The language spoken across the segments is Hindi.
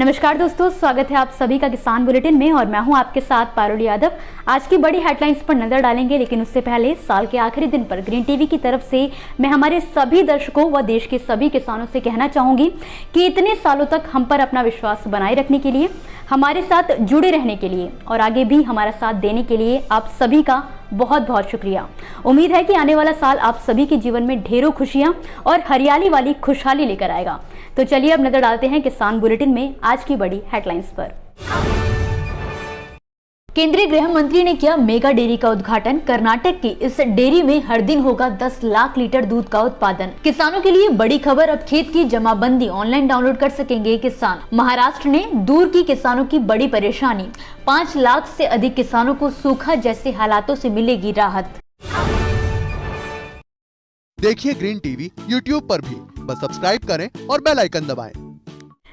नमस्कार दोस्तों, स्वागत है आप सभी का किसान बुलेटिन में और मैं हूं आपके साथ पारुल यादव। आज की बड़ी हेडलाइंस पर नजर डालेंगे, लेकिन उससे पहले साल के आखिरी दिन पर ग्रीन टीवी की तरफ से मैं हमारे सभी दर्शकों व देश के सभी किसानों से कहना चाहूंगी कि इतने सालों तक हम पर अपना विश्वास बनाए रखने के लिए, हमारे साथ जुड़े रहने के लिए और आगे भी हमारा साथ देने के लिए आप सभी का बहुत बहुत शुक्रिया। उम्मीद है कि आने वाला साल आप सभी के जीवन में ढेरों खुशियां और हरियाली वाली खुशहाली लेकर आएगा। तो चलिए अब नजर डालते हैं किसान बुलेटिन में आज की बड़ी हेडलाइंस पर। केंद्रीय गृह मंत्री ने किया मेगा डेयरी का उद्घाटन। कर्नाटक की इस डेयरी में हर दिन होगा 10 लाख लीटर दूध का उत्पादन। किसानों के लिए बड़ी खबर, अब खेत की जमाबंदी ऑनलाइन डाउनलोड कर सकेंगे किसान। महाराष्ट्र ने दूर की किसानों की बड़ी परेशानी, 5 लाख से अधिक किसानों को सूखा जैसे हालातों से मिलेगी राहत। देखिए ग्रीन टीवी यूट्यूब पर भी, बस सब्सक्राइब करें और बेल आइकन दबाएं।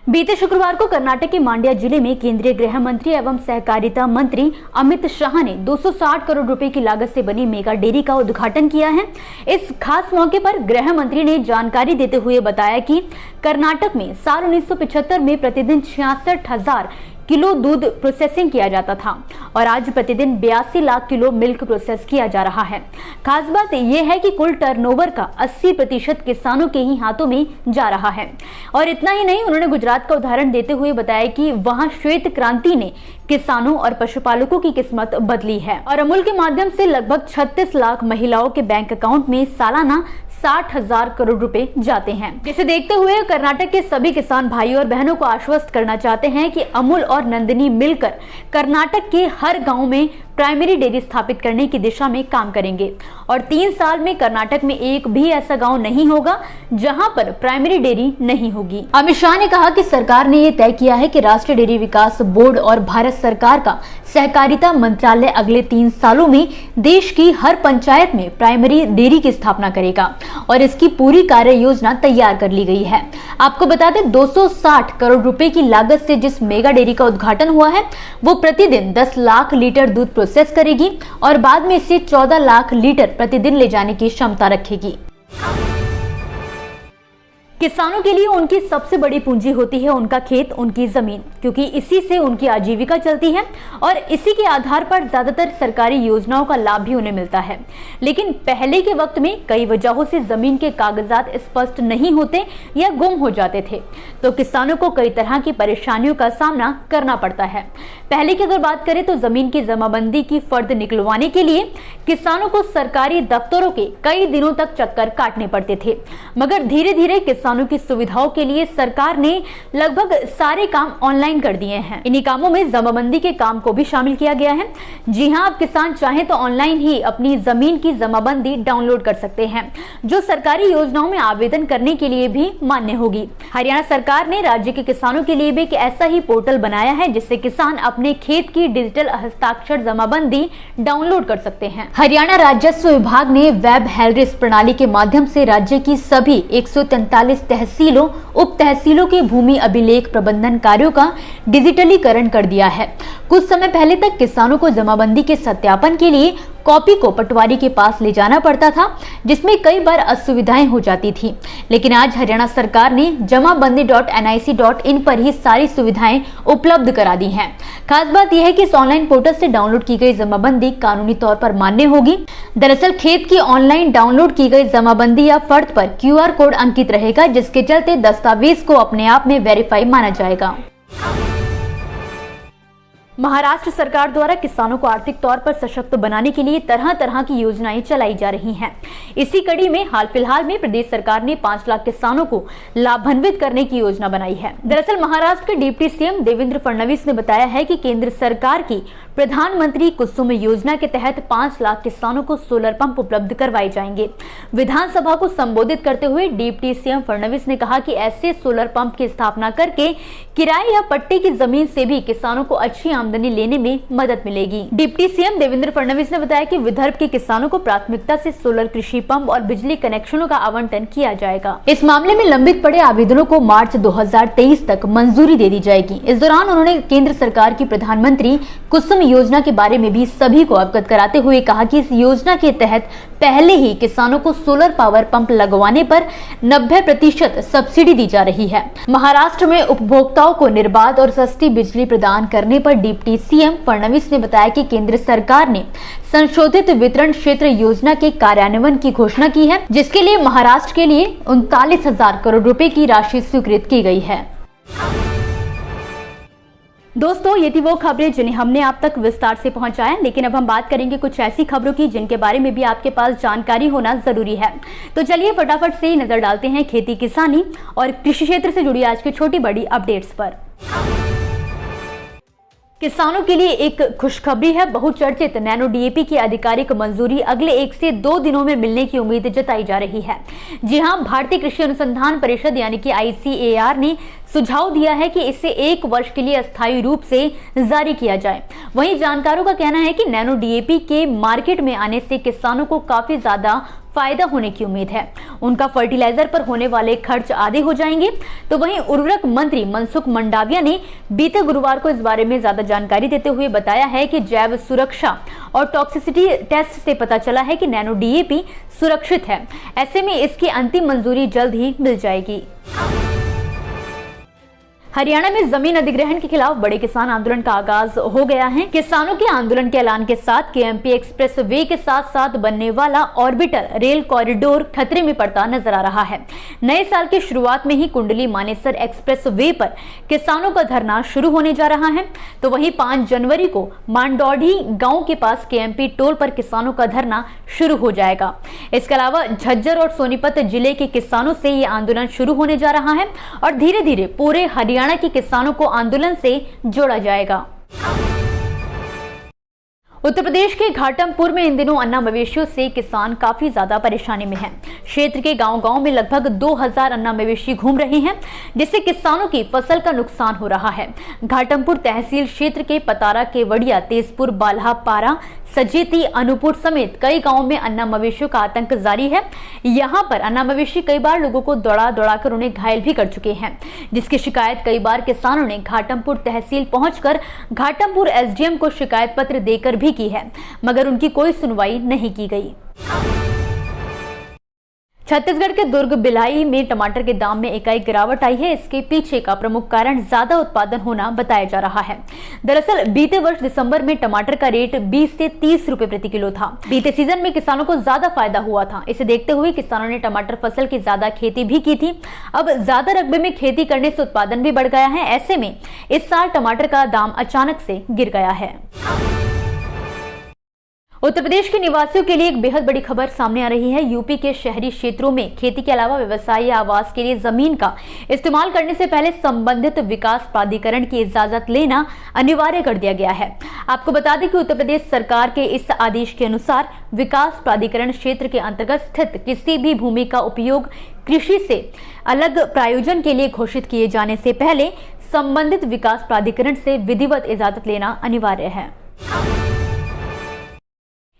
बीते शुक्रवार को कर्नाटक के मांड्या जिले में केंद्रीय गृह मंत्री एवं सहकारिता मंत्री अमित शाह ने 260 करोड़ रुपए की लागत से बनी मेगा डेयरी का उद्घाटन किया है। इस खास मौके पर गृह मंत्री ने जानकारी देते हुए बताया कि कर्नाटक में साल 1975 में प्रतिदिन 66,000 किलो दूध प्रोसेसिंग किया जाता था और आज प्रतिदिन 82 लाख किलो मिल्क प्रोसेस किया जा रहा है। खास बात यह है कि कुल टर्नओवर का 80% किसानों के ही हाथों में जा रहा है। और इतना ही नहीं, उन्होंने गुजरात का उदाहरण देते हुए बताया कि वहां श्वेत क्रांति ने किसानों और पशुपालकों की किस्मत बदली है और अमूल के माध्यम से लगभग 36 लाख महिलाओं के बैंक अकाउंट में सालाना 60,000 करोड़ रुपए जाते हैं। जिसे देखते हुए कर्नाटक के सभी किसान भाइयों और बहनों को आश्वस्त करना चाहते हैं कि अमूल और नंदिनी मिलकर कर्नाटक के हर गांव में प्राइमरी डेयरी स्थापित करने की दिशा में काम करेंगे और 3 साल में कर्नाटक में एक भी ऐसा गांव नहीं होगा जहां पर प्राइमरी डेयरी नहीं होगी। अमित शाह ने कहा कि सरकार ने यह तय किया है कि राष्ट्रीय डेयरी विकास बोर्ड और भारत सरकार का सहकारिता मंत्रालय अगले 3 सालों में देश की हर पंचायत में प्राइमरी डेयरी की स्थापना करेगा और इसकी पूरी कार्य योजना तैयार कर ली गई है। आपको बता दें, 260 करोड़ रुपए की लागत से जिस मेगा डेयरी का उद्घाटन हुआ है वो प्रतिदिन 10 लाख लीटर दूध प्रोसेस करेगी और बाद में इसे 14 लाख लीटर प्रतिदिन ले जाने की क्षमता रखेगी। किसानों के लिए उनकी सबसे बड़ी पूंजी होती है उनका खेत, उनकी जमीन, क्योंकि इसी से उनकी आजीविका चलती है और इसी के आधार पर ज्यादातर सरकारी योजनाओं का लाभ भी उन्हें मिलता है। लेकिन पहले के वक्त में कई वजहों से जमीन के कागजात स्पष्ट नहीं होते या गुम हो जाते थे, तो किसानों को कई तरह की परेशानियों का सामना करना पड़ता है। पहले की अगर बात करें तो जमीन की जमाबंदी की फर्द निकलवाने के लिए किसानों को सरकारी दफ्तरों के कई दिनों तक चक्कर काटने पड़ते थे, मगर धीरे धीरे किसानों की सुविधाओं के लिए सरकार ने लगभग सारे काम ऑनलाइन कर दिए हैं। इन्हीं कामों में जमाबंदी के काम को भी शामिल किया गया है। जी हां, अब किसान चाहे तो ऑनलाइन ही अपनी जमीन की जमाबंदी डाउनलोड कर सकते हैं, जो सरकारी योजनाओं में आवेदन करने के लिए भी मान्य होगी। हरियाणा सरकार ने राज्य के किसानों के लिए भी एक ऐसा ही पोर्टल बनाया है जिससे किसान अपने खेत की डिजिटल हस्ताक्षर जमाबंदी डाउनलोड कर सकते हैं। हरियाणा राजस्व विभाग ने वेब हेल्रिस प्रणाली के माध्यम से राज्य की सभी 143 तहसीलों, उप तहसीलों के भूमि अभिलेख प्रबंधन कार्यों का डिजिटलीकरण कर दिया है। कुछ समय पहले तक किसानों को जमाबंदी के सत्यापन के लिए कॉपी को पटवारी के पास ले जाना पड़ता था, जिसमें कई बार असुविधाएं हो जाती थी। लेकिन आज हरियाणा सरकार ने जमाबंदी.nic.in पर ही सारी सुविधाएं उपलब्ध करा दी हैं। खास बात यह है कि इस ऑनलाइन पोर्टल से डाउनलोड की गई जमाबंदी कानूनी तौर पर मान्य होगी। दरअसल खेत की ऑनलाइन डाउनलोड की गई जमाबंदी या फर्द पर QR कोड अंकित रहेगा, जिसके चलते दस्तावेज को अपने आप में वेरीफाई माना जाएगा। महाराष्ट्र सरकार द्वारा किसानों को आर्थिक तौर पर सशक्त बनाने के लिए तरह तरह की योजनाएं चलाई जा रही हैं। इसी कड़ी में हाल फिलहाल में प्रदेश सरकार ने 5 लाख किसानों को लाभान्वित करने की योजना बनाई है। दरअसल महाराष्ट्र के डिप्टी सीएम देवेंद्र फडणवीस ने बताया है कि केंद्र सरकार की प्रधानमंत्री कुसुम योजना के तहत 5 लाख किसानों को सोलर पंप उपलब्ध करवाए जाएंगे। विधानसभा को संबोधित करते हुए डिप्टी सीएम फडणवीस ने कहा कि ऐसे सोलर पंप की स्थापना करके किराए या पट्टे की जमीन से भी किसानों को अच्छी आमदनी लेने में मदद मिलेगी। डिप्टी सीएम देवेंद्र फडणवीस ने बताया कि विदर्भ के किसानों को प्राथमिकता से सोलर कृषि पंप और बिजली कनेक्शनों का आवंटन किया जाएगा। इस मामले में लंबित पड़े आवेदनों को मार्च 2023 तक मंजूरी दे दी जाएगी। इस दौरान उन्होंने केंद्र सरकार की प्रधानमंत्री कुसुम योजना के बारे में भी सभी को अवगत कराते हुए कहा कि इस योजना के तहत पहले ही किसानों को सोलर पावर पंप लगवाने पर 90% सब्सिडी दी जा रही है। महाराष्ट्र में उपभोक्ताओं को निर्बाध और सस्ती बिजली प्रदान करने पर डिप्टी सीएम फडणवीस ने बताया कि केंद्र सरकार ने संशोधित वितरण क्षेत्र योजना के कार्यान्वयन की घोषणा की है, जिसके लिए महाराष्ट्र के लिए 39,000 करोड़ रुपए की राशि स्वीकृत की गई है। दोस्तों, ये थी वो खबरें जिन्हें हमने आप तक विस्तार से पहुंचाया, लेकिन अब हम बात करेंगे कुछ ऐसी खबरों की जिनके बारे में भी आपके पास जानकारी होना जरूरी है। तो चलिए फटाफट से नजर डालते हैं खेती किसानी और कृषि क्षेत्र से जुड़ी आज की छोटी बड़ी अपडेट्स पर। किसानों के लिए एक खुशखबरी है। बहुचर्चित नैनो डीएपी की आधिकारिक मंजूरी अगले 1 से 2 दिनों में मिलने की उम्मीद जताई जा रही है। जी हां, भारतीय कृषि अनुसंधान परिषद यानी कि ICAR ने सुझाव दिया है कि इसे 1 वर्ष के लिए अस्थायी रूप से जारी किया जाए। वहीं जानकारों का कहना है कि नैनो डीएपी के मार्केट में आने से किसानों को काफी ज्यादा फायदा होने की उम्मीद है। उनका फर्टिलाइजर पर होने वाले खर्च आधे हो जाएंगे। तो वहीं उर्वरक मंत्री मनसुख मंडाविया ने बीते गुरुवार को इस बारे में ज्यादा जानकारी देते हुए बताया है कि जैव सुरक्षा और टॉक्सिसिटी टेस्ट से पता चला है कि नैनो डीएपी सुरक्षित है। ऐसे में इसकी अंतिम मंजूरी जल्द ही मिल जाएगी। हरियाणा में जमीन अधिग्रहण के खिलाफ बड़े किसान आंदोलन का आगाज हो गया है। किसानों के आंदोलन के ऐलान के साथ केएमपी एक्सप्रेस वे के साथ साथ बनने वाला ऑर्बिटल रेल कॉरिडोर खतरे में पड़ता नजर आ रहा है। नए साल की शुरुआत में ही कुंडली मानेसर एक्सप्रेस वे पर किसानों का धरना शुरू होने जा रहा है। तो वहीं 5 जनवरी को मांडौडी गांव के पास केएमपी टोल पर किसानों का धरना शुरू हो जाएगा। इसके अलावा झज्जर और सोनीपत जिले के किसानों से ये आंदोलन शुरू होने जा रहा है और धीरे धीरे पूरे हरियाणा के किसानों को आंदोलन से जोड़ा जाएगा। उत्तर प्रदेश के घाटमपुर में इन दिनों अन्ना मवेशियों से किसान काफी ज्यादा परेशानी में हैं। क्षेत्र के गांव-गांव में लगभग 2000 अन्ना मवेशी घूम रहे हैं, जिससे किसानों की फसल का नुकसान हो रहा है। घाटमपुर तहसील क्षेत्र के पतारा, केवड़िया, तेजपुर, बाल्हा, पारा, सजेती, अनूपुर समेत कई गांवों में अन्ना मवेशियों का आतंक जारी है। यहां पर अन्ना मवेशी कई बार लोगों को दौड़ा-दौड़ाकर उन्हें घायल भी कर चुके हैं, जिसकी शिकायत कई बार किसानों ने घाटमपुर तहसील पहुंचकर घाटमपुर एसडीएम को शिकायत पत्र देकर भी की है, मगर उनकी कोई सुनवाई नहीं की गई। छत्तीसगढ़ के दुर्ग भिलाई में टमाटर के दाम में एकाएक गिरावट आई है। इसके पीछे का प्रमुख कारण ज्यादा उत्पादन होना बताया जा रहा है। दरअसल बीते वर्ष दिसंबर में टमाटर का रेट 20 से 30 रुपए प्रति किलो था। बीते सीजन में किसानों को ज्यादा फायदा हुआ था। इसे देखते हुए किसानों ने टमाटर फसल की ज्यादा खेती भी की थी। अब ज्यादा रकबे में खेती करने से उत्पादन भी बढ़ गया है। ऐसे में इस साल टमाटर का दाम अचानक से गिर गया है। उत्तर प्रदेश के निवासियों के लिए एक बेहद बड़ी खबर सामने आ रही है। यूपी के शहरी क्षेत्रों में खेती के अलावा व्यवसाय या आवास के लिए जमीन का इस्तेमाल करने से पहले संबंधित विकास प्राधिकरण की इजाजत लेना अनिवार्य कर दिया गया है। आपको बता दें कि उत्तर प्रदेश सरकार के इस आदेश के अनुसार विकास प्राधिकरण क्षेत्र के अंतर्गत स्थित किसी भी भूमि का उपयोग कृषि से अलग प्रायोजन के लिए घोषित किए जाने से पहले संबंधित विकास प्राधिकरण से विधिवत इजाजत लेना अनिवार्य है।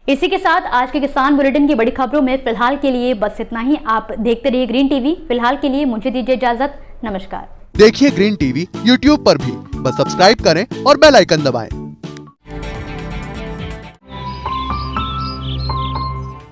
इसी के साथ आज के किसान बुलेटिन की बड़ी खबरों में फिलहाल के लिए बस इतना ही। आप देखते रहिए ग्रीन टीवी। फिलहाल के लिए मुझे दीजिए इजाजत। नमस्कार। देखिए ग्रीन टीवी YouTube पर भी, बस सब्सक्राइब करें और बेल आइकन दबाएं।